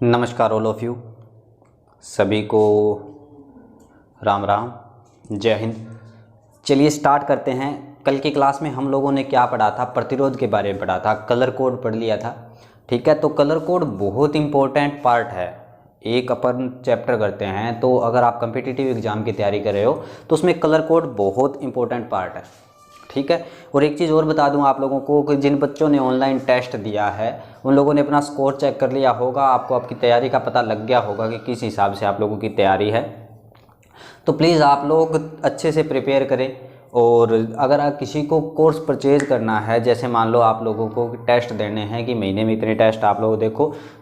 नमस्कार all of you, सभी को राम राम, जय हिंद। चलिए स्टार्ट करते हैं। कल की क्लास में हम लोगों ने क्या पढ़ा था? प्रतिरोध के बारे में पढ़ा था, कलर कोड पढ़ लिया था। ठीक है, तो कलर कोड बहुत इंपॉर्टेंट पार्ट है। एक अपन चैप्टर करते हैं, तो अगर आप कम्पिटिटिव एग्ज़ाम की तैयारी कर रहे हो तो उसमें कलर कोड बहुत इंपॉर्टेंट पार्ट है। ठीक है, और एक चीज़ और बता दूं आप लोगों को कि जिन बच्चों ने ऑनलाइन टेस्ट दिया है उन लोगों ने अपना स्कोर चेक कर लिया होगा, आपको आपकी तैयारी का पता लग गया होगा कि किस हिसाब से आप लोगों की तैयारी है। तो प्लीज़ आप लोग अच्छे से प्रिपेयर करें। और अगर आप किसी को कोर्स परचेज करना है, जैसे मान लो आप लोगों को टेस्ट देने हैं कि महीने में इतने टेस्ट आप लोग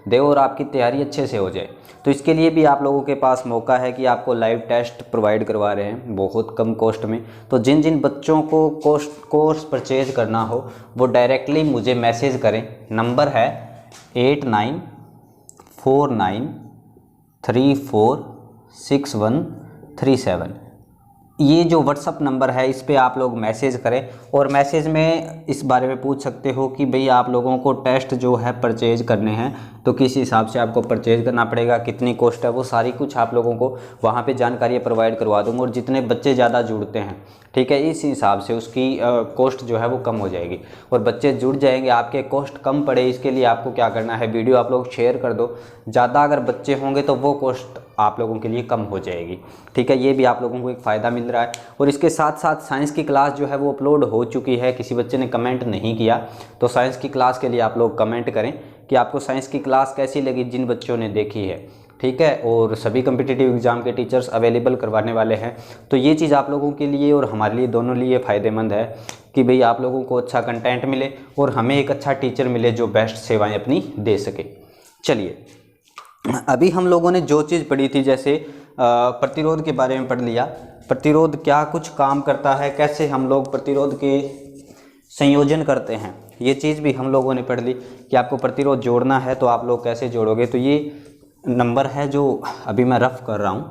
दो और आपकी तैयारी अच्छे से हो जाए, तो इसके लिए भी आप लोगों के पास मौका है कि आपको लाइव टेस्ट प्रोवाइड करवा रहे हैं बहुत कम कॉस्ट में। तो जिन जिन बच्चों को कोर्स परचेज करना हो वो डायरेक्टली मुझे मैसेज करें। नंबर है 8949346137। ये जो व्हाट्सअप नंबर है इस पे आप लोग मैसेज करें, और मैसेज में इस बारे में पूछ सकते हो कि भाई आप लोगों को टेस्ट जो है परचेज करने हैं तो किस हिसाब से आपको परचेज करना पड़ेगा, कितनी कॉस्ट है, वो सारी कुछ आप लोगों को वहाँ पे जानकारी प्रोवाइड करवा दूँगा। और जितने बच्चे ज़्यादा जुड़ते हैं, ठीक है, इस हिसाब से उसकी कॉस्ट जो है वो कम हो जाएगी और बच्चे जुड़ जाएंगे, आपके कॉस्ट कम पड़े। इसके लिए आपको क्या करना है, वीडियो आप लोग शेयर कर दो। ज़्यादा अगर बच्चे होंगे तो वो कॉस्ट आप लोगों के लिए कम हो जाएगी। ठीक है, ये भी आप लोगों को एक फ़ायदा मिल रहा है। और इसके साथ साथ साइंस की क्लास जो है वो अपलोड हो चुकी है। किसी बच्चे ने कमेंट नहीं किया तो साइंस की क्लास के लिए आप लोग कमेंट करें कि आपको साइंस की क्लास कैसी लगी, जिन बच्चों ने देखी है। ठीक है, और सभी कम्पिटिटिव एग्ज़ाम के टीचर्स अवेलेबल करवाने वाले हैं। तो ये चीज़ आप लोगों के लिए और हमारे लिए दोनों लिए फ़ायदेमंद है कि भाई आप लोगों को अच्छा कंटेंट मिले और हमें एक अच्छा टीचर मिले जो बेस्ट सेवाएं अपनी दे सके। चलिए, अभी हम लोगों ने जो चीज़ पढ़ी थी, जैसे प्रतिरोध के बारे में पढ़ लिया। प्रतिरोध क्या कुछ काम करता है, कैसे हम लोग प्रतिरोध के संयोजन करते हैं, ये चीज़ भी हम लोगों ने पढ़ ली कि आपको प्रतिरोध जोड़ना है तो आप लोग कैसे जोड़ोगे। तो ये नंबर है जो अभी मैं रफ कर रहा हूँ,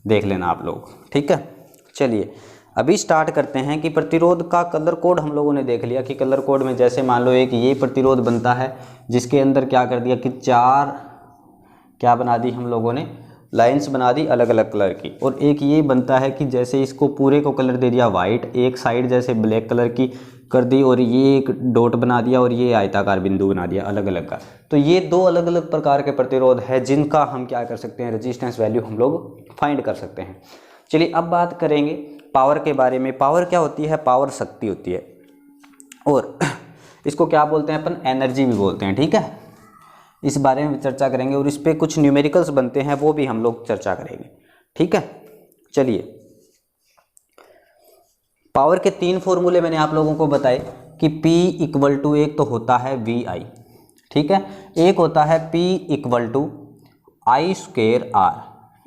देख लेना आप लोग। ठीक है, चलिए अभी स्टार्ट करते हैं कि प्रतिरोध का कलर कोड हम लोगों ने देख लिया कि कलर कोड में जैसे मान लो एक ये प्रतिरोध बनता है जिसके अंदर क्या कर दिया कि चार क्या बना दी हम लोगों ने, लाइंस बना दी अलग अलग कलर की। और एक ये बनता है कि जैसे इसको पूरे को कलर दे दिया वाइट, एक साइड जैसे ब्लैक कलर की कर दी और ये एक डॉट बना दिया और ये आयताकार बिंदु बना दिया अलग अलग का। तो ये दो अलग अलग प्रकार के प्रतिरोध है जिनका हम क्या कर सकते हैं, रेजिस्टेंस वैल्यू हम लोग फाइंड कर सकते हैं। चलिए अब बात करेंगे पावर के बारे में। पावर क्या होती है? पावर शक्ति होती है और इसको क्या बोलते हैं अपन, एनर्जी भी बोलते हैं। ठीक है, इस बारे में चर्चा करेंगे और इस पे कुछ न्यूमेरिकल्स बनते हैं वो भी हम लोग चर्चा करेंगे। ठीक है, चलिए पावर के तीन फॉर्मूले मैंने आप लोगों को बताए कि P इक्वल टू एक तो होता है VI, ठीक है, एक होता है P equal to I square R,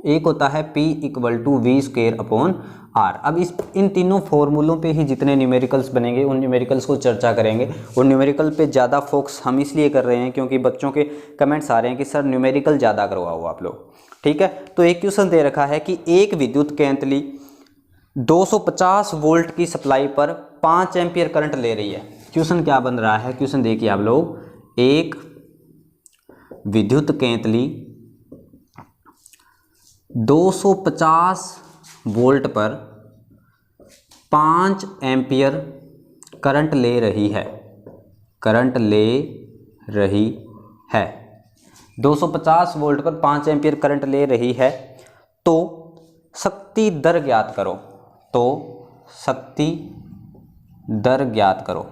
एक होता है P equal to V square upon R। अब इन तीनों फॉर्मूलों पे ही जितने न्यूमेरिकल्स बनेंगे उन न्यूमेरिकल्स को चर्चा करेंगे। और न्यूमेरिकल पे ज़्यादा फोकस हम इसलिए कर रहे हैं क्योंकि बच्चों के कमेंट्स आ रहे हैं कि सर न्यूमेरिकल ज़्यादा करवाओ आप लोग। ठीक है, तो एक क्वेश्चन दे रखा है कि एक विद्युत केंतली 250 वोल्ट की सप्लाई पर 5 एम्पियर करंट ले रही है। क्वेश्चन क्या बन रहा है, क्वेश्चन देखिए आप लोग, एक विद्युत केंतली 250 वोल्ट पर 5 एम्पियर करंट ले रही है, करंट ले रही है 250 वोल्ट पर 5 एम्पियर करंट ले रही है, तो शक्ति दर ज्ञात करो। तो शक्ति दर ज्ञात करो।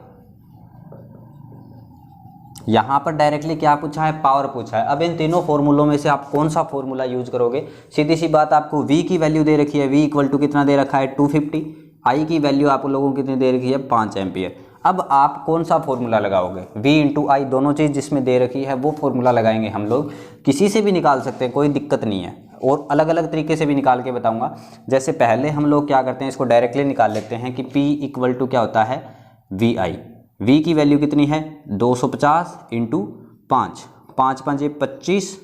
यहां पर डायरेक्टली क्या पूछा है, पावर पूछा है। अब इन तीनों फॉर्मूलों में से आप कौन सा फॉर्मूला यूज करोगे? सीधी सी बात, आपको V की वैल्यू दे रखी है, V इक्वल टू कितना दे रखा है 250, I की वैल्यू आप लोगों को कितनी दे रखी है 5 एम्पियर। अब आप कौन सा फॉर्मूला लगाओगे? V इंटू I, दोनों चीज़ जिसमें दे रखी है वो फॉर्मूला लगाएंगे हम लोग। किसी से भी निकाल सकते हैं, कोई दिक्कत नहीं है, और अलग अलग तरीके से भी निकाल के बताऊंगा। जैसे पहले हम लोग क्या करते हैं, इसको डायरेक्टली निकाल लेते हैं कि P इक्वल टू क्या होता है VI। V की वैल्यू कितनी है 250 इंटू 5, 5 5 25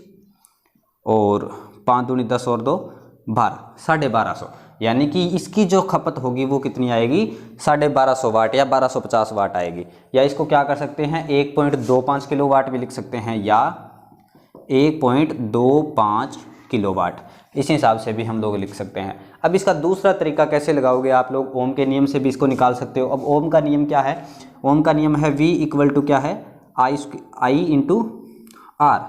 और 5 दूनी 10 और 2 12, 1250। यानी कि इसकी जो खपत होगी वो कितनी आएगी 1250 वाट या 1250 वाट आएगी। या इसको क्या कर सकते हैं 1.25 किलो वाट भी लिख सकते हैं या 1.25 किलोवाट। इस हिसाब से भी हम लोग लिख सकते हैं। अब इसका दूसरा तरीका कैसे लगाओगे आप लोग, ओम के नियम से भी इसको निकाल सकते हो। अब ओम का नियम क्या है, ओम का नियम है V इक्वल टू क्या है, आई इंटू आर।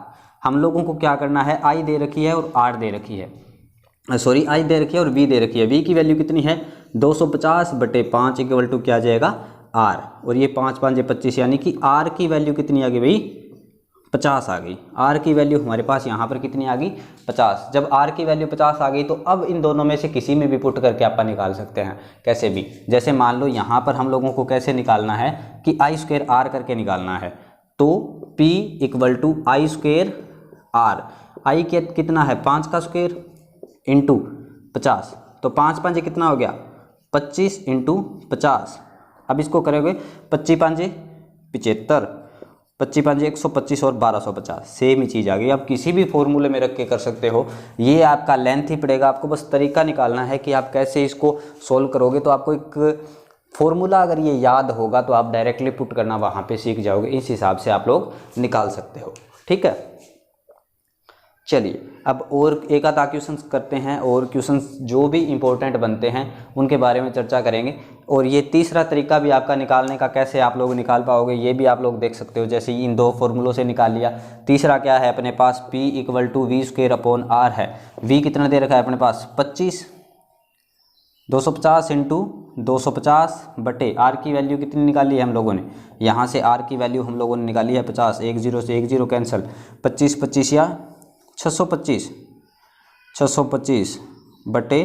हम लोगों को क्या करना है, आई दे रखी है और आर दे रखी है, सॉरी आई दे रखी है और V दे रखी है। V की वैल्यू कितनी है 250/5 इक्वल टू क्या आ जाएगा आर, और ये 5 5 ये 25, यानी कि आर की वैल्यू कितनी आ गई भाई 50 आ गई। आर की वैल्यू हमारे पास यहाँ पर कितनी आ गई 50। जब आर की वैल्यू 50 आ गई तो अब इन दोनों में से किसी में भी पुट करके आप निकाल सकते हैं, कैसे भी। जैसे मान लो यहाँ पर हम लोगों को कैसे निकालना है कि I² R करके निकालना है, तो P equal to I² R। I कितना है 5 का स्क्वायर इंटू 50, तो 5 5 कितना हो गया 25 इंटू 50। अब इसको करोगे 25 5 75, 25 5 125 और 1250, सेम ही चीज़ आ गई। आप किसी भी फॉर्मूले में रख के कर सकते हो, ये आपका लेंथ ही पड़ेगा। आपको बस तरीका निकालना है कि आप कैसे इसको सोल्व करोगे। तो आपको एक फॉर्मूला अगर ये याद होगा तो आप डायरेक्टली पुट करना वहाँ पे सीख जाओगे। इस हिसाब से आप लोग निकाल सकते हो, ठीक है। चलिए अब और एक आधा क्वेश्चंस करते हैं, और क्वेश्चंस जो भी इम्पोर्टेंट बनते हैं उनके बारे में चर्चा करेंगे। और ये तीसरा तरीका भी आपका निकालने का, कैसे आप लोग निकाल पाओगे ये भी आप लोग देख सकते हो। जैसे इन दो फॉर्मूलों से निकाल लिया। तीसरा क्या है अपने पास, P इक्वल टू V²/R है। V कितना दे रखा है अपने पास 25, 250 इंटू 250 बटे R की वैल्यू कितनी निकाली है हम लोगों ने, यहाँ से R की वैल्यू हम लोगों ने निकाली है 50। 1 0 से 1 0 कैंसिल, 25 25 या 625 बटे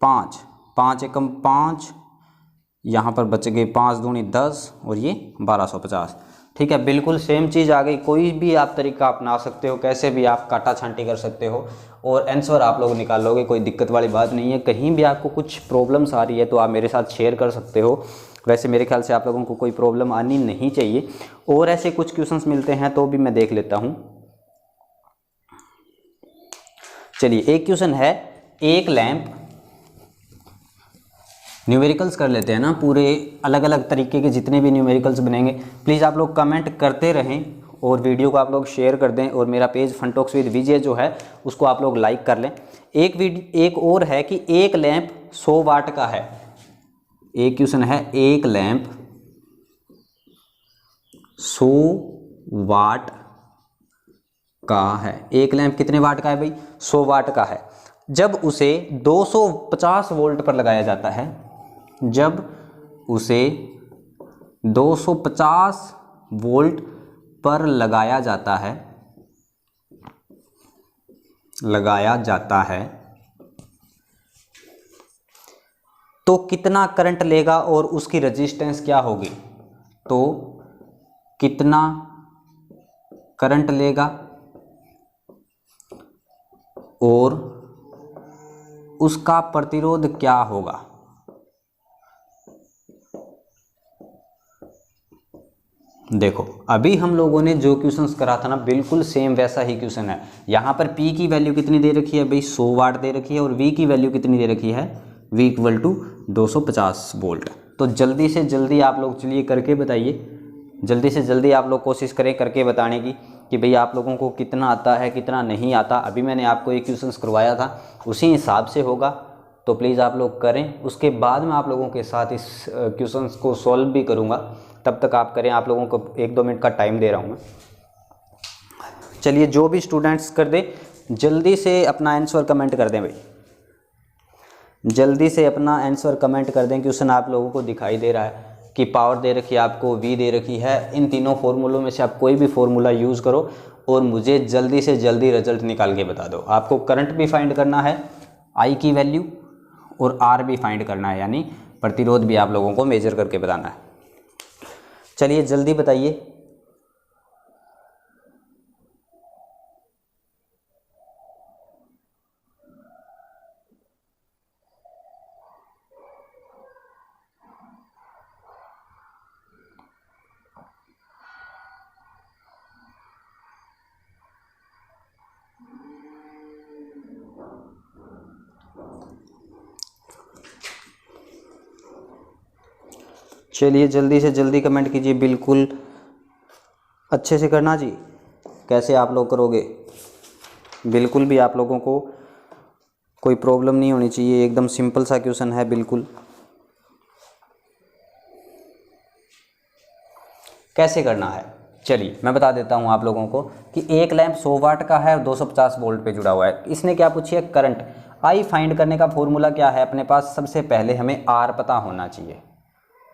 5, 5 एकम 5, यहाँ पर बच गए 5 दूनी 10 और ये 1250, ठीक है। बिल्कुल सेम चीज़ आ गई। कोई भी आप तरीका अपना सकते हो, कैसे भी आप काटा छांटी कर सकते हो और आंसर आप लोग निकाल लोगे, कोई दिक्कत वाली बात नहीं है। कहीं भी आपको कुछ प्रॉब्लम्स आ रही है तो आप मेरे साथ शेयर कर सकते हो। वैसे मेरे ख्याल से आप लोगों को कोई प्रॉब्लम आनी नहीं चाहिए। और ऐसे कुछ क्वेश्चंस मिलते हैं तो भी मैं देख लेता हूँ। चलिए एक क्वेश्चन है, एक लैंप, न्यूमेरिकल्स कर लेते हैं ना, पूरे अलग अलग तरीके के जितने भी न्यूमेरिकल्स बनेंगे प्लीज़ आप लोग कमेंट करते रहें और वीडियो को आप लोग शेयर कर दें। और मेरा पेज फन टॉक्स विद विजय जो है उसको आप लोग लाइक कर लें। एक और है कि एक लैंप 100 वाट का है। एक क्वेश्चन है, एक लैंप 100 वाट का है। एक लैंप कितने वाट का है भाई 100 वाट का है। जब उसे 250 वोल्ट पर लगाया जाता है, जब उसे 250 वोल्ट पर लगाया जाता है तो कितना करंट लेगा और उसकी रेजिस्टेंस क्या होगी। तो कितना करंट लेगा और उसका प्रतिरोध क्या होगा। देखो अभी हम लोगों ने जो क्वेश्चंस करा था ना बिल्कुल सेम वैसा ही क्वेश्चन है। यहाँ पर P की वैल्यू कितनी दे रखी है भाई 100 वाट दे रखी है, और V की वैल्यू कितनी दे रखी है V इक्वल टू 250 वोल्ट। तो जल्दी से जल्दी आप लोग चलिए करके बताइए, जल्दी से जल्दी आप लोग कोशिश करें करके बताने की कि भाई आप लोगों को कितना आता है कितना नहीं आता। अभी मैंने आपको एक क्वेश्चंस करवाया था उसी हिसाब से होगा, तो प्लीज़ आप लोग करें। उसके बाद मैं आप लोगों के साथ इस क्वेश्चंस को सॉल्व भी करूँगा, तब तक आप करें। आप लोगों को 1-2 मिनट का टाइम दे रहा हूँ मैं। चलिए जो भी स्टूडेंट्स कर दे जल्दी से अपना आंसर कमेंट कर दें भाई, जल्दी से अपना आंसर कमेंट कर दें। क्वेश्चन आप लोगों को दिखाई दे रहा है कि पावर दे रखी है आपको, V दे रखी है। इन तीनों फार्मूलों में से आप कोई भी फार्मूला यूज़ करो और मुझे जल्दी से जल्दी रिजल्ट निकाल के बता दो। आपको करंट भी फाइंड करना है, I की वैल्यू, और R भी फाइंड करना है, यानी प्रतिरोध भी आप लोगों को मेजर करके बताना है। चलिए जल्दी बताइए। चलिए जल्दी से जल्दी कमेंट कीजिए, बिल्कुल अच्छे से करना जी। कैसे आप लोग करोगे? बिल्कुल भी आप लोगों को कोई प्रॉब्लम नहीं होनी चाहिए, एकदम सिंपल सा क्वेश्चन है बिल्कुल। कैसे करना है चलिए मैं बता देता हूँ आप लोगों को कि एक लैंप 100 वाट का है और 250 वोल्ट पे जुड़ा हुआ है। इसने क्या पूछी है? करंट। आई फाइंड करने का फॉर्मूला क्या है अपने पास? सबसे पहले हमें आर पता होना चाहिए,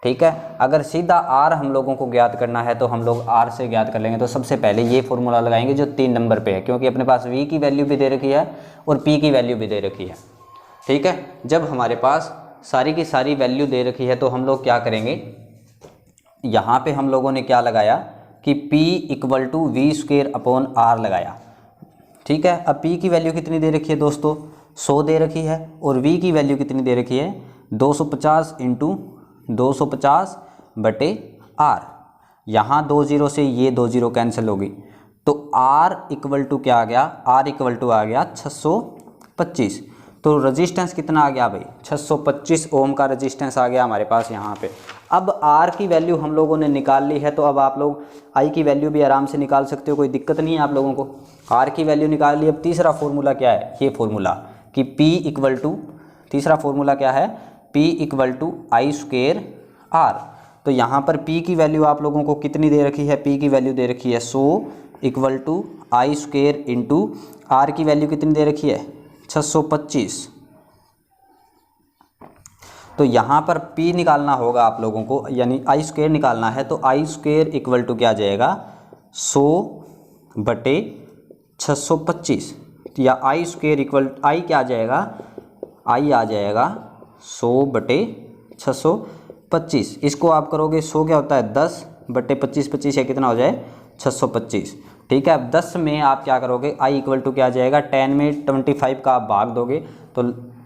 ठीक है। अगर सीधा आर हम लोगों को ज्ञात करना है तो हम लोग आर से ज्ञात कर लेंगे। तो सबसे पहले ये फॉर्मूला लगाएंगे जो 3 नंबर पे है, क्योंकि अपने पास वी की वैल्यू भी दे रखी है और पी की वैल्यू भी दे रखी है, ठीक है। जब हमारे पास सारी की सारी वैल्यू दे रखी है तो हम लोग क्या करेंगे, यहाँ पे हम लोगों ने क्या लगाया कि P equal to V square upon R लगाया, ठीक है। अब P की वैल्यू कितनी दे रखी है दोस्तों? 100 दे रखी है और V की वैल्यू कितनी दे रखी है? 250 इंटू 250 बटे R। यहाँ 2 जीरो से ये 2 जीरो कैंसिल होगी तो R इक्वल टू क्या आ गया? R इक्वल टू आ गया 625। तो रजिस्टेंस कितना आ गया भाई? 625 ओम का रजिस्टेंस आ गया हमारे पास यहाँ पे। अब R की वैल्यू हम लोगों ने निकाल ली है तो अब आप लोग I की वैल्यू भी आराम से निकाल सकते हो, कोई दिक्कत नहीं है आप लोगों को। R की वैल्यू निकाल ली। अब तीसरा फॉर्मूला क्या है? ये फॉर्मूला कि P इक्वल टू, तीसरा फॉर्मूला क्या है? P equal to I square R। तो यहाँ पर P की वैल्यू आप लोगों को कितनी दे रखी है? P की वैल्यू दे रखी है 100 equal to I square into R की वैल्यू कितनी दे रखी है? 625। तो यहाँ पर P निकालना होगा आप लोगों को, यानी आई स्क्वेयर निकालना है। तो आई स्क्वेयर इक्वल टू क्या आ जाएगा? 100 बटे 625, या आई स्क्वेयर इक्वल आई क्या आ जाएगा? आई आ जाएगा 100 बटे 625। इसको आप करोगे 100 क्या होता है? 10 बटे 25, 25 है कितना हो जाए? 625, ठीक है। अब 10 में आप क्या करोगे? आई इक्वल टू क्या आ जाएगा? 10 में 25 का आप भाग दोगे तो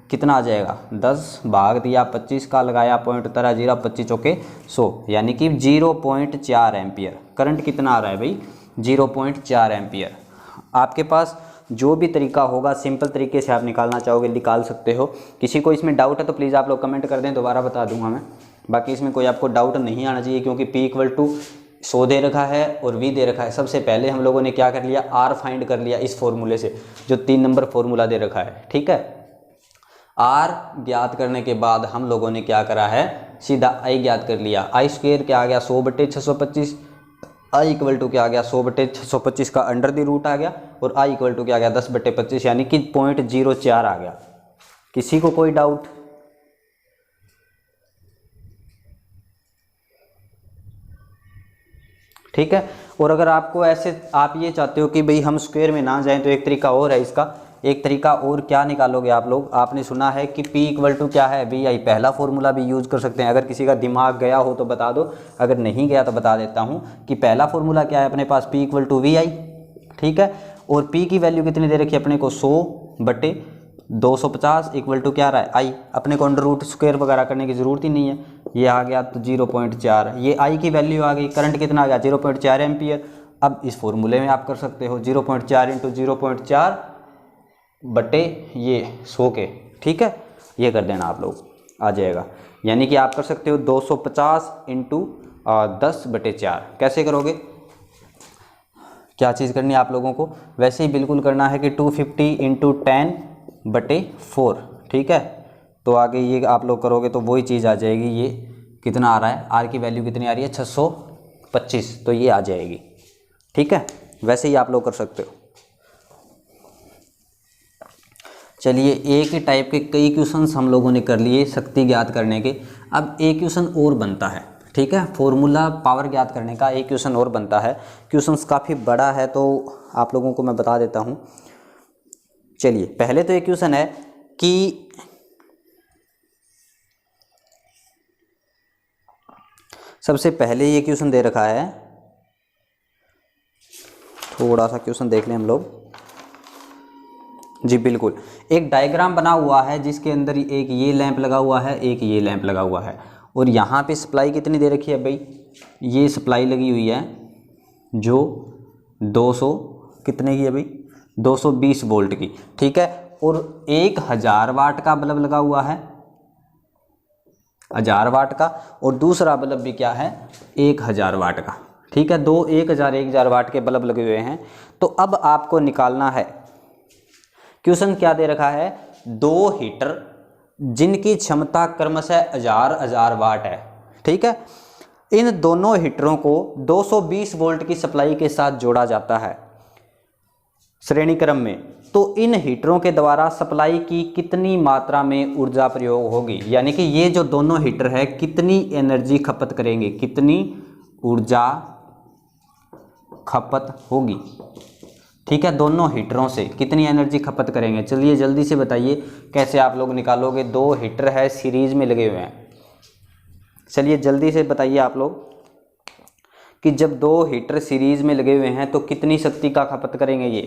कितना आ जाएगा? 10 भाग दिया 25 का, लगाया पॉइंट, उतरा 0, 25 चौके 100, यानी कि 0.4 एम्पियर। करंट कितना आ रहा है भाई? 0.4 एम्पियर। आपके पास जो भी तरीका होगा सिंपल तरीके से आप निकालना चाहोगे निकाल सकते हो। किसी को इसमें डाउट है तो प्लीज़ आप लोग कमेंट कर दें, दोबारा बता दूंगा मैं। बाकी इसमें कोई आपको डाउट नहीं आना चाहिए, क्योंकि P इक्वल टू 100 दे रखा है और V दे रखा है। सबसे पहले हम लोगों ने क्या कर लिया? R फाइंड कर लिया इस फॉर्मूले से, जो 3 नंबर फॉर्मूला दे रखा है, ठीक है। R ज्ञात करने के बाद हम लोगों ने क्या करा है? सीधा I ज्ञात कर लिया। आई स्क्वेयर क्या आ गया? 100 बटे 625। आई इक्वल टू क्या आ गया? 100 बटे 625 का अंडर द रूट आ गया, और आई इक्वल टू क्या आ गया? 10 बटे 25, यानी कि 0.04 आ गया। किसी को कोई डाउट? ठीक है। और अगर आपको ऐसे आप ये चाहते हो कि भाई हम स्क्वायर में ना जाएं तो एक तरीका और है इसका। एक तरीका और क्या निकालोगे आप लोग? आपने सुना है कि P इक्वल टू क्या है? वी आई। पहला फॉर्मूला भी यूज़ कर सकते हैं। अगर किसी का दिमाग गया हो तो बता दो, अगर नहीं गया तो बता देता हूँ कि पहला फॉर्मूला क्या है अपने पास? P इक्वल टू वी आई, ठीक है। और P की वैल्यू कितनी दे रखी है अपने को? 100 बटे 250 इक्वल टू क्या आ रहा है? आई। अपने को अंडर रूट स्क्वायर वगैरह करने की ज़रूरत ही नहीं है, ये आ गया तो 0.4। ये आई की वैल्यू आ गई। करंट कितना आ गया? 0.4 एम्पियर। अब इस फॉर्मूले में आप कर सकते हो 0.4 इंटू 0.4 बटे ये 100 के, ठीक है। ये कर देना आप लोग, आ जाएगा। यानी कि आप कर सकते हो 250 इंटू 10 बटे 4। कैसे करोगे? क्या चीज़ करनी है आप लोगों को? वैसे ही बिल्कुल करना है कि 250 इंटू 10 बटे 4, ठीक है। तो आगे ये आप लोग करोगे तो वही चीज़ आ जाएगी। ये कितना आ रहा है? आर की वैल्यू कितनी आ रही है? 625, तो ये आ जाएगी, ठीक है। वैसे ही आप लोग कर सकते हो। चलिए, एक ही टाइप के कई क्वेश्चंस हम लोगों ने कर लिए शक्ति ज्ञात करने के। अब एक क्वेश्चन और बनता है, ठीक है। फॉर्मूला पावर ज्ञात करने का एक क्वेश्चन और बनता है। क्वेश्चंस काफ़ी बड़ा है तो आप लोगों को मैं बता देता हूँ। चलिए, पहले तो एक क्वेश्चन है कि सबसे पहले ये क्वेश्चन दे रखा है, थोड़ा सा क्वेश्चन देख लें हम लोग। जी बिल्कुल, एक डायग्राम बना हुआ है जिसके अंदर एक ये लैंप लगा हुआ है, एक ये लैंप लगा हुआ है, और यहाँ पे सप्लाई कितनी दे रखी है भाई? ये सप्लाई लगी हुई है जो 200 कितने की है भाई? 220 वोल्ट की, ठीक है। और 1000 वाट का बल्ब लगा हुआ है, 1000 वाट का, और दूसरा बल्ब भी क्या है? 1000 वाट का, ठीक है, दो 1000 वाट के बल्ब लगे हुए हैं। तो अब आपको निकालना है, क्वेश्चन क्या दे रखा है, दो हीटर जिनकी क्षमता क्रमशः 1000 वाट है। ठीक है, इन दोनों हीटरों को 220 वोल्ट की सप्लाई के साथ जोड़ा जाता है श्रेणी क्रम में। तो इन हीटरों के द्वारा सप्लाई की कितनी मात्रा में ऊर्जा प्रयोग होगी, यानी कि ये जो दोनों हीटर है कितनी एनर्जी खपत करेंगे, कितनी ऊर्जा खपत होगी। ठीक है, दोनों हीटरों से कितनी एनर्जी खपत करेंगे। चलिए जल्दी से बताइए कैसे आप लोग निकालोगे। दो हीटर है सीरीज में लगे हुए हैं, चलिए जल्दी से बताइए आप लोग कि जब दो हीटर सीरीज में लगे हुए हैं तो कितनी शक्ति का खपत करेंगे ये।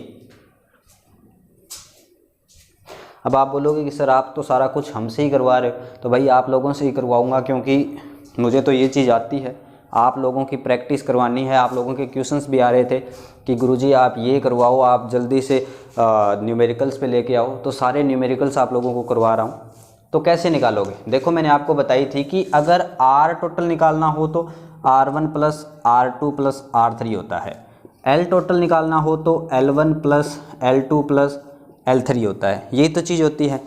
अब आप बोलोगे कि सर आप तो सारा कुछ हमसे ही करवा रहे हो, तो भाई आप लोगों से ही करवाऊंगा, क्योंकि मुझे तो ये चीज़ आती है, आप लोगों की प्रैक्टिस करवानी है। आप लोगों के क्वेश्चंस भी आ रहे थे कि गुरुजी आप ये करवाओ, आप जल्दी से न्यूमेरिकल्स पे लेके आओ, तो सारे न्यूमेरिकल्स आप लोगों को करवा रहा हूँ। तो कैसे निकालोगे, देखो मैंने आपको बताई थी कि अगर R टोटल निकालना हो तो R1 plus R2 plus R3 होता है, L टोटल निकालना हो तो L1 plus L2 plus L3 होता है, यही तो चीज़ होती है।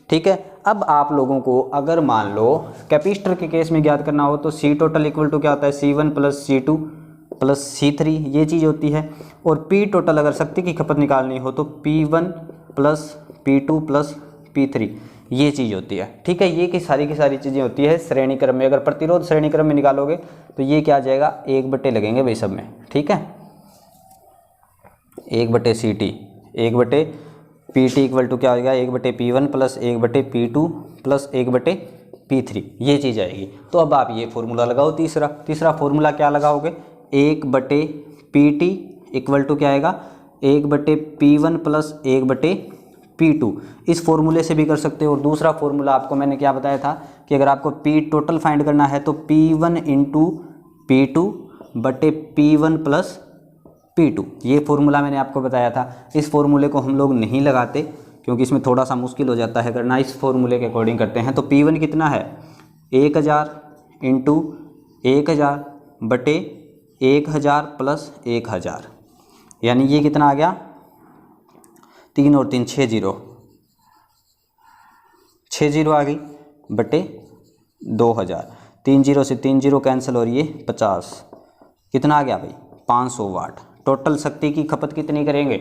ठीक है, अब आप लोगों को अगर मान लो कैपेसिटर के केस में ज्ञात करना हो तो C टोटल इक्वल टू क्या होता है, C1 plus C2 plus C3, ये चीज़ होती है। और P टोटल अगर शक्ति की खपत निकालनी हो तो P1 plus P2 plus P3, ये चीज़ होती है। ठीक है, ये की सारी चीज़ें होती है श्रेणी क्रम में। अगर प्रतिरोध श्रेणी क्रम में निकालोगे तो ये क्या आ जाएगा, 1 बटे लगेंगे भाई सब में। ठीक है, 1 बटे CT 1 बटे PT इक्वल टू क्या हो जाएगा, 1 बटे P1 प्लस 1 बटे P2 प्लस 1 बटे P3, ये चीज़ आएगी। तो अब आप ये फॉर्मूला लगाओ, तीसरा फॉर्मूला क्या लगाओगे, 1 बटे PT इक्वल टू क्या आएगा, 1 बटे P1 प्लस 1 बटे P2, इस फॉर्मूले से भी कर सकते हो। और दूसरा फॉर्मूला आपको मैंने क्या बताया था कि अगर आपको P टोटल फाइंड करना है तो P1 इंटू P2 बटे P1 प्लस P2, ये फॉर्मूला मैंने आपको बताया था। इस फॉर्मूले को हम लोग नहीं लगाते क्योंकि इसमें थोड़ा सा मुश्किल हो जाता है करना, इस फॉर्मूले के अकॉर्डिंग करते हैं। तो P1 कितना है, 1000 इंटू 1000 बटे 1000 प्लस 1000, यानी ये कितना आ गया, 3 और 3 6 0 आ गई बटे 2000, 3 0 से 3 0 कैंसिल और ये 50, कितना आ गया भाई, 500 वाट। टोटल शक्ति की खपत कितनी करेंगे,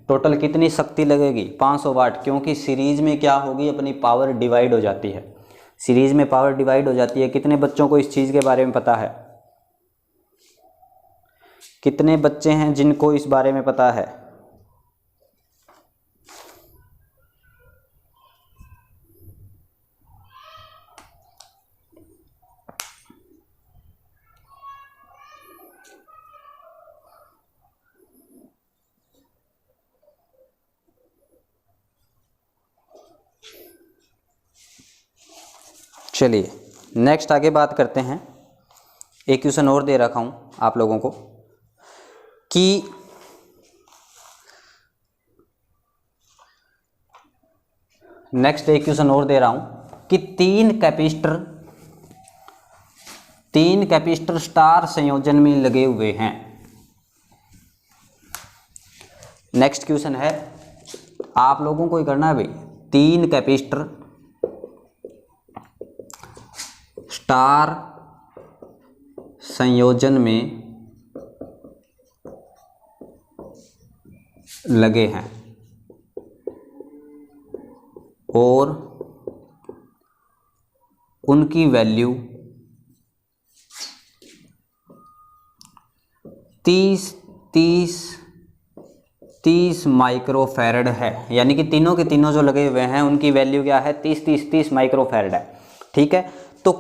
टोटल कितनी शक्ति लगेगी, 500 वाट, क्योंकि सीरीज में क्या होगी, अपनी पावर डिवाइड हो जाती है। सीरीज में पावर डिवाइड हो जाती है। कितने बच्चों को इस चीज़ के बारे में पता है, कितने बच्चे हैं जिनको इस बारे में पता है। चलिए नेक्स्ट आगे बात करते हैं। एक क्वेश्चन और दे रखा हूँ आप लोगों को कि नेक्स्ट एक क्वेश्चन और दे रहा हूँ कि तीन कैपेसिटर स्टार संयोजन में लगे हुए हैं। नेक्स्ट क्वेश्चन है, आप लोगों को ही करना है भाई, 3 कैपेसिटर स्टार संयोजन में लगे हैं और उनकी वैल्यू 30 माइक्रोफैरड है। यानी कि तीनों के तीनों जो लगे हुए हैं उनकी वैल्यू क्या है, 30 माइक्रोफैरड है। ठीक है, तो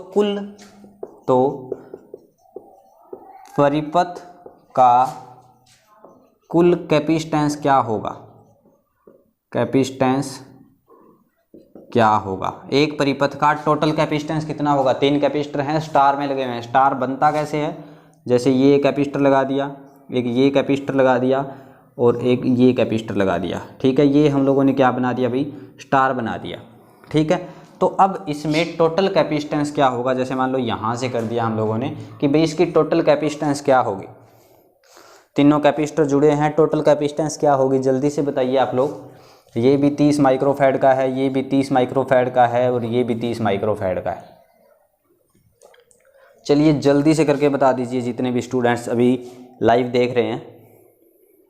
परिपथ का कुल कैपेसिटेंस क्या होगा, एक परिपथ का टोटल कैपेसिटेंस कितना होगा। 3 कैपेसिटर हैं, स्टार में लगे हुए हैं। स्टार बनता कैसे है, जैसे ये कैपेसिटर लगा दिया, एक ये कैपेसिटर लगा दिया और एक ये कैपेसिटर लगा दिया। ठीक है, ये हम लोगों ने क्या बना दिया भाई, स्टार बना दिया। ठीक है, तो अब इसमें टोटल कैपेसिटेंस क्या होगा, जैसे मान लो यहाँ से कर दिया हम लोगों ने कि भाई इसकी टोटल कैपेसिटेंस क्या होगी। तीनों कैपेसिटर जुड़े हैं। टोटल कैपेसिटेंस क्या होगी जल्दी से बताइए आप लोग। ये भी 30 माइक्रोफैड का है, ये भी 30 माइक्रोफैड का है और ये भी 30 माइक्रोफैड का है। चलिए जल्दी से करके बता दीजिए जितने भी स्टूडेंट्स अभी लाइव देख रहे हैं,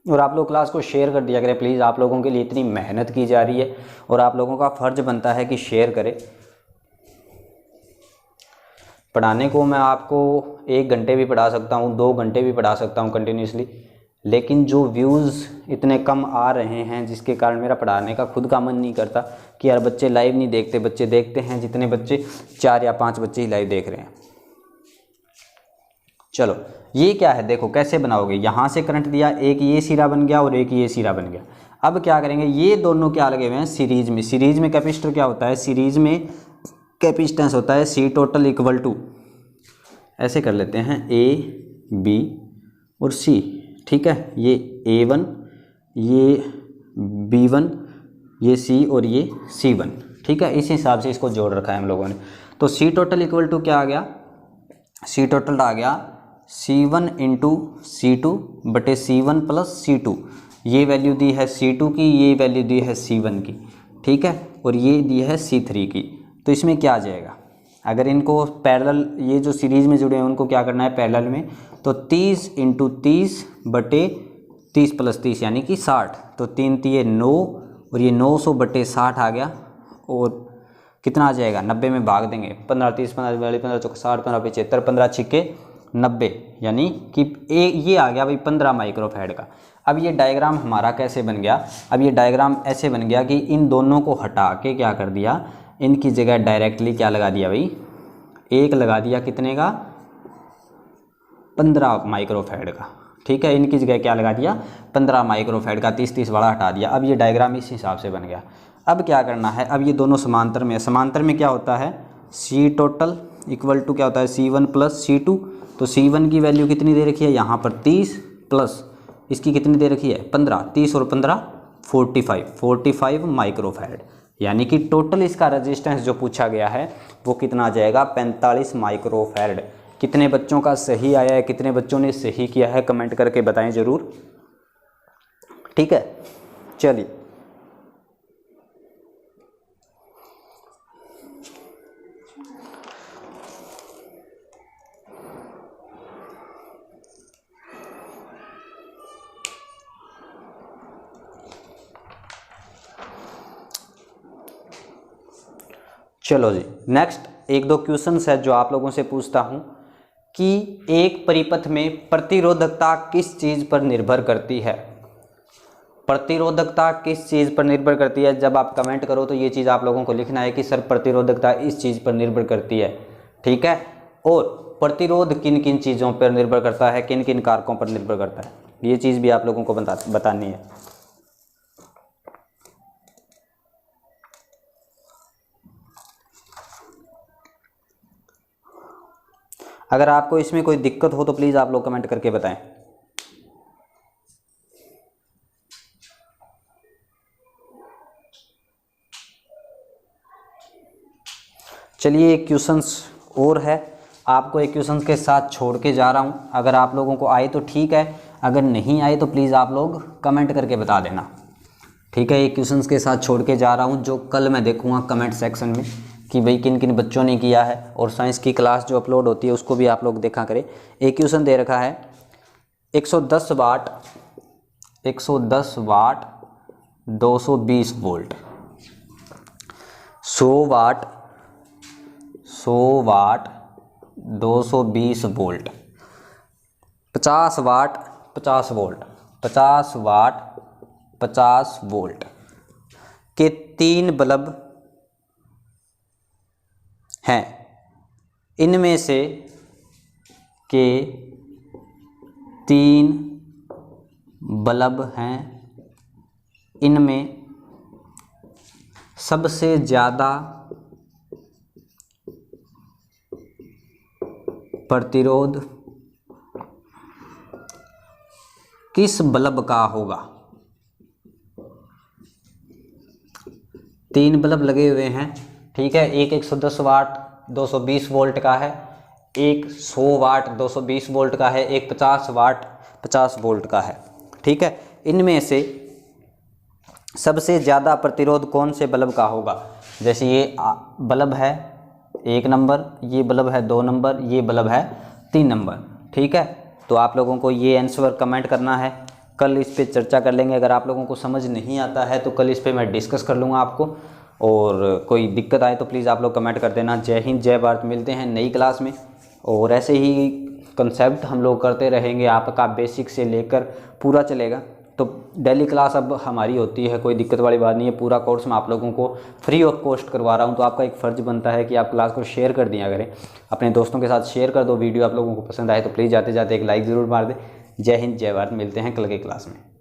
और आप लोग क्लास को शेयर कर दिया करें प्लीज़। आप लोगों के लिए इतनी मेहनत की जा रही है और आप लोगों का फ़र्ज बनता है कि शेयर करें। पढ़ाने को मैं आपको 1 घंटे भी पढ़ा सकता हूँ, 2 घंटे भी पढ़ा सकता हूँ कंटिन्यूसली, लेकिन जो व्यूज़ इतने कम आ रहे हैं जिसके कारण मेरा पढ़ाने का खुद का मन नहीं करता कि यार बच्चे लाइव नहीं देखते। बच्चे देखते हैं, जितने बच्चे 4 या 5 बच्चे ही लाइव देख रहे हैं। चलो ये क्या है देखो कैसे बनाओगे। यहाँ से करंट दिया, एक ये सिरा बन गया और एक ये सिरा बन गया। अब क्या करेंगे, ये दोनों क्या लगे हुए हैं सीरीज में। सीरीज में कैपेसिटर क्या होता है, सीरीज में कैपेसिटेंस होता है सी टोटल इक्वल टू, ऐसे कर लेते हैं ए बी और सी, ठीक है। ये A1, ये B1, ये C और ये C1, ठीक है। इस हिसाब से इसको जोड़ रखा है हम लोगों ने। तो सी टोटल इक्वल टू क्या आ गया, सी टोटल आ गया C1 इंटू C2 बटे C1 प्लस C2। ये वैल्यू दी है C2 की, ये वैल्यू दी है C1 की, ठीक है, और ये दी है C3 की। तो इसमें क्या आ जाएगा, अगर इनको पैरेलल, ये जो सीरीज़ में जुड़े हैं उनको क्या करना है पैरेलल में, तो 30 इंटू 30 बटे 30 प्लस 30 यानी कि 60। तो 3 3 9 और ये 900 बटे 60 आ गया, और कितना आ जाएगा 90 में भाग देंगे। 15 30 15 वाली 15 चौक 60 15 75 15 छिक्के 90, यानी कि ये आ गया भाई 15 माइक्रोफैड का। अब ये डायग्राम हमारा कैसे बन गया, अब ये डायग्राम ऐसे बन गया कि इन दोनों को हटा के क्या कर दिया, इनकी जगह डायरेक्टली क्या लगा दिया भाई, एक लगा दिया कितने का 15 माइक्रोफैड का, ठीक है। इनकी जगह क्या लगा दिया 15 माइक्रोफैड का, 30 30 वाला हटा दिया। अब ये डायग्राम इस हिसाब से बन गया। अब क्या करना है, अब ये दोनों समांतर में, समांतर में क्या होता है सी टोटल इक्वल टू क्या होता है C1 प्लस C2। तो C1 की वैल्यू कितनी दे रखी है यहाँ पर 30 प्लस इसकी कितनी दे रखी है 15, 30 और 15 45 माइक्रोफैड, यानी कि टोटल इसका रेजिस्टेंस जो पूछा गया है वो कितना आ जाएगा 45 माइक्रोफैड। कितने बच्चों का सही आया है, कितने बच्चों ने सही किया है कमेंट करके बताएं ज़रूर, ठीक है। चलिए चलो जी, नेक्स्ट 1-2 क्वेश्चंस है जो आप लोगों से पूछता हूं कि एक परिपथ में प्रतिरोधकता किस चीज़ पर निर्भर करती है। प्रतिरोधकता किस चीज़ पर निर्भर करती है, जब आप कमेंट करो तो ये चीज़ आप लोगों को लिखना है कि सर प्रतिरोधकता इस चीज़ पर निर्भर करती है, ठीक है। और प्रतिरोध किन किन चीज़ों पर निर्भर करता है, किन किन कारकों पर निर्भर करता है, ये चीज़ भी आप लोगों को बतानी है। अगर आपको इसमें कोई दिक्कत हो तो प्लीज़ आप लोग कमेंट करके बताएं। चलिए एक क्वेश्चंस और है, आपको एक क्वेश्चंस के साथ छोड़ के जा रहा हूं। अगर आप लोगों को आए तो ठीक है, अगर नहीं आए तो प्लीज़ आप लोग कमेंट करके बता देना, ठीक है। एक क्वेश्चंस के साथ छोड़ के जा रहा हूं जो कल मैं देखूंगा कमेंट सेक्शन में कि भाई किन किन बच्चों ने किया है, और साइंस की क्लास जो अपलोड होती है उसको भी आप लोग देखा करें। एक क्वेश्चन दे रखा है 110 वाट 220 वोल्ट, 100 वाट 220 वोल्ट, 50 वाट 50 वोल्ट, 50 वाट 50 वोल्ट के 3 बल्ब हैं। इनमें से के 3 बल्ब हैं, इनमें सबसे ज़्यादा प्रतिरोध किस बल्ब का होगा। 3 बल्ब लगे हुए हैं, ठीक है। एक 110 वाट 220 वोल्ट का है, एक 100 वाट 220 वोल्ट का है, एक 50 वाट 50 वोल्ट का है। ठीक है, इनमें से सबसे ज़्यादा प्रतिरोध कौन से बल्ब का होगा? जैसे ये बल्ब है 1 नंबर, ये बल्ब है 2 नंबर, ये बल्ब है 3 नंबर। ठीक है, तो आप लोगों को ये आंसर कमेंट करना है। कल इस पे चर्चा कर लेंगे। अगर आप लोगों को समझ नहीं आता है तो कल इस पे मैं डिस्कस कर लूँगा आपको, और कोई दिक्कत आए तो प्लीज़ आप लोग कमेंट कर देना। जय हिंद, जय भारत। मिलते हैं नई क्लास में, और ऐसे ही कंसेप्ट हम लोग करते रहेंगे। आपका बेसिक से लेकर पूरा चलेगा। तो डेली क्लास अब हमारी होती है, कोई दिक्कत वाली बात नहीं है। पूरा कोर्स मैं आप लोगों को फ्री ऑफ कॉस्ट करवा रहा हूँ। तो आपका एक फ़र्ज़ बनता है कि आप क्लास को शेयर कर दिया करें, अपने दोस्तों के साथ शेयर कर दो। वीडियो आप लोगों को पसंद आए तो प्लीज़ जाते जाते एक लाइक ज़रूर मार दें। जय हिंद, जय भारत। मिलते हैं कल की क्लास में।